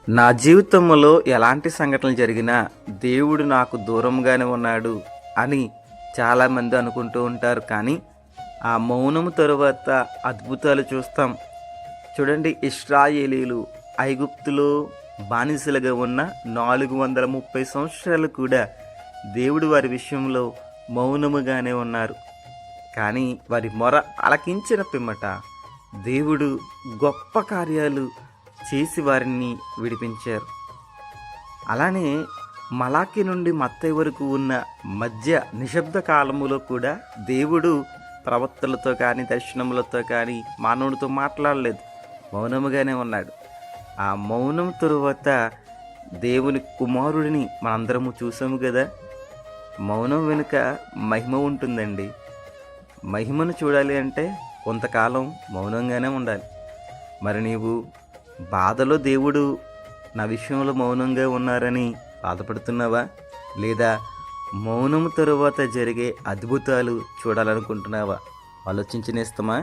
నా జీవితంలో ఎలాంటి సంఘటనలు జరిగినా దేవుడు నాకు దూరంగానే ఉన్నాడు అని చాలామంది అనుకుంటూ ఉంటారు. కానీ ఆ మౌనము తరువాత అద్భుతాలు చూస్తాం. చూడండి, ఇశ్రాయేలీలు ఐగుప్తులో బానిసలుగా ఉన్న 430 సంవత్సరాలు కూడా దేవుడు వారి విషయంలో మౌనముగానే ఉన్నారు. కానీ వారి మొర ఆలకించిన పిమ్మట దేవుడు గొప్ప కార్యాలు చేసి వారిని విడిపించారు. అలానే మలాకి నుండి మత్తయి వరకు ఉన్న మధ్య నిశ్శబ్ద కాలములో కూడా దేవుడు ప్రవక్తలతో కానీ దర్శనములతో కానీ మానవుడితో మాట్లాడలేదు, మౌనముగానే ఉన్నాడు. ఆ మౌనం తరువాత దేవుని కుమారుడిని మనందరము చూసాము కదా. మౌనం వెనుక మహిమ ఉంటుందండి. మహిమను చూడాలి అంటే కొంతకాలం మౌనంగానే ఉండాలి. మరి నీవు బాధలో దేవుడు నా విషయంలో మౌనంగా ఉన్నారని బాధపడుతున్నావా? లేదా మౌనము తరువాత జరిగే అద్భుతాలు చూడాలనుకుంటున్నావా? ఆలోచించనేస్తామా?